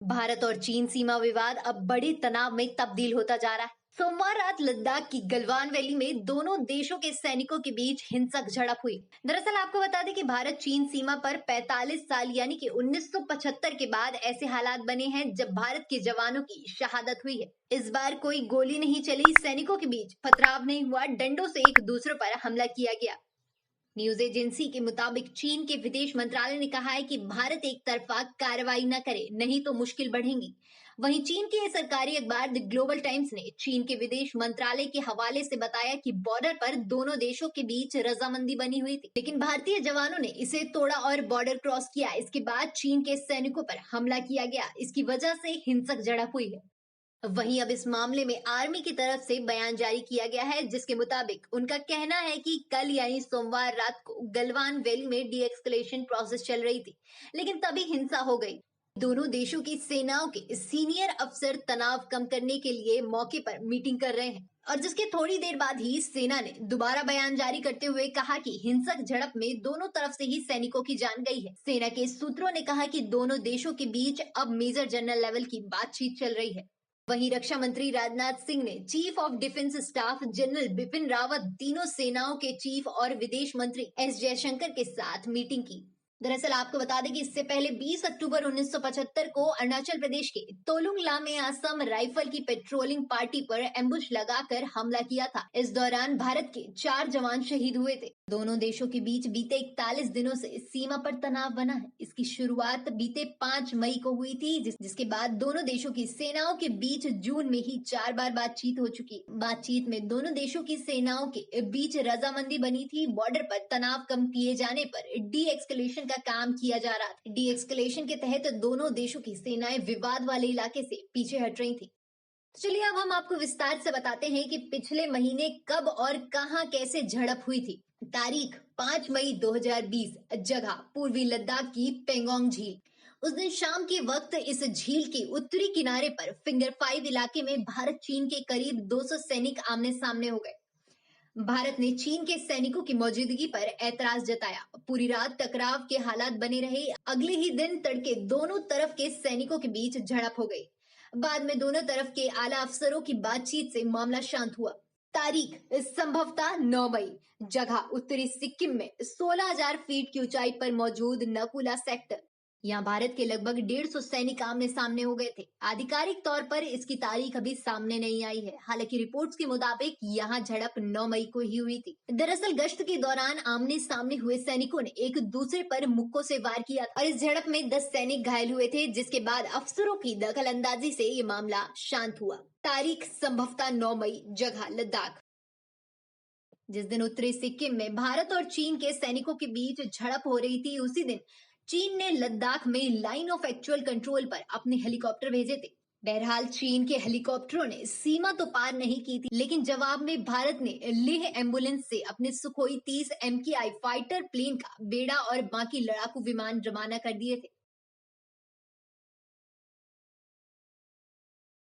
भारत और चीन सीमा विवाद अब बड़े तनाव में तब्दील होता जा रहा है। सोमवार रात लद्दाख की गलवान वैली में दोनों देशों के सैनिकों के बीच हिंसक झड़प हुई। दरअसल आपको बता दें कि भारत चीन सीमा पर 45 साल यानी कि 1975 के बाद ऐसे हालात बने हैं जब भारत के जवानों की शहादत हुई है। इस बार कोई गोली नहीं चली, सैनिकों के बीच पथराव नहीं हुआ, डंडों से एक दूसरे पर हमला किया गया। न्यूज एजेंसी के मुताबिक चीन के विदेश मंत्रालय ने कहा है कि भारत एक तरफा कार्रवाई न करे, नहीं तो मुश्किल बढ़ेंगी। वहीं चीन के सरकारी अखबार द ग्लोबल टाइम्स ने चीन के विदेश मंत्रालय के हवाले से बताया कि बॉर्डर पर दोनों देशों के बीच रजामंदी बनी हुई थी, लेकिन भारतीय जवानों ने इसे तोड़ा और बॉर्डर क्रॉस किया। इसके बाद चीन के सैनिकों पर हमला किया गया। इसकी वजह से हिंसक झड़प हुई है। वहीं अब इस मामले में आर्मी की तरफ से बयान जारी किया गया है, जिसके मुताबिक उनका कहना है कि कल यानी सोमवार रात को गलवान वैली में डी एक्सकलेशन प्रोसेस चल रही थी, लेकिन तभी हिंसा हो गई। दोनों देशों की सेनाओं के सीनियर अफसर तनाव कम करने के लिए मौके पर मीटिंग कर रहे हैं और जिसके थोड़ी देर बाद ही सेना ने दोबारा बयान जारी करते हुए कहा कि हिंसक झड़प में दोनों तरफ से ही सैनिकों की जान गई है। सेना के सूत्रों ने कहा कि दोनों देशों के बीच अब मेजर जनरल लेवल की बातचीत चल रही है। वहीं रक्षा मंत्री राजनाथ सिंह ने chief of defence staff general Bipin Rawat, तीनों सेनाओं के चीफ और विदेश मंत्री एस जयशंकर के साथ मीटिंग की। दरअसल आपको बता दें कि इससे पहले 20 अक्टूबर 1975 को अरुणाचल प्रदेश के तोलुंगला में असम राइफल की पेट्रोलिंग पार्टी पर एम्बुश लगाकर हमला किया था। इस दौरान भारत के 4 जवान शहीद हुए थे। दोनों देशों के बीच बीते 41 दिनों से सीमा पर तनाव बना है। इसकी शुरुआत बीते 5 मई को हुई थी, जिसके बाद दोनों देशों की सेनाओं के बीच जून में ही 4 बार बातचीत हो चुकी। बातचीत में दोनों देशों की सेनाओं के बीच रजामंदी बनी थी। बॉर्डर पर तनाव कम किए जाने पर डी एक्सकलेशन का काम किया जा रहा था। डी एक्सकलेशन के तहत दोनों देशों की सेनाएं विवाद वाले इलाके से पीछे हट रही थी। तो चलिए अब हम आपको विस्तार से बताते हैं कि पिछले महीने कब और कहां कैसे झड़प हुई थी। तारीख 5 मई 2020, जगह पूर्वी लद्दाख की पेंगोंग झील। उस दिन शाम के वक्त इस झील के उत्तरी किनारे पर फिंगर 5 इलाके में भारत चीन के करीब 200 सैनिक आमने सामने हो गए। भारत ने चीन के सैनिकों की मौजूदगी पर ऐतराज जताया। पूरी रात टकराव के हालात बने रहे। अगले ही दिन तड़के दोनों तरफ के सैनिकों के बीच झड़प हो गई। बाद में दोनों तरफ के आला अफसरों की बातचीत से मामला शांत हुआ। तारीख संभवतः 9 मई, जगह उत्तरी सिक्किम में 16,000 फीट की ऊंचाई पर मौजूद नकुला सेक्टर। यहाँ भारत के लगभग 150 सैनिक आमने सामने हो गए थे। आधिकारिक तौर पर इसकी तारीख अभी सामने नहीं आई है। हालांकि रिपोर्ट्स के मुताबिक यहाँ झड़प 9 मई को ही हुई थी। दरअसल गश्त के दौरान आमने सामने हुए सैनिकों ने एक दूसरे पर मुक्कों से वार किया और इस झड़प में 10 सैनिक घायल हुए थे, जिसके बाद अफसरों की दखल अंदाजी से ये मामला शांत हुआ। तारीख संभवतः 9 मई, जगह लद्दाख। जिस दिन उत्तरी सिक्किम में भारत और चीन के सैनिकों के बीच झड़प हो रही थी, उसी दिन चीन ने लद्दाख में लाइन ऑफ एक्चुअल कंट्रोल पर अपने हेलीकॉप्टर भेजे थे। बहरहाल चीन के हेलीकॉप्टरों ने सीमा तो पार नहीं की थी, लेकिन जवाब में भारत ने लेह एम्बुलेंस से अपने सुखोई 30 MKI फाइटर प्लेन का बेड़ा और बाकी लड़ाकू विमान रवाना कर दिए थे।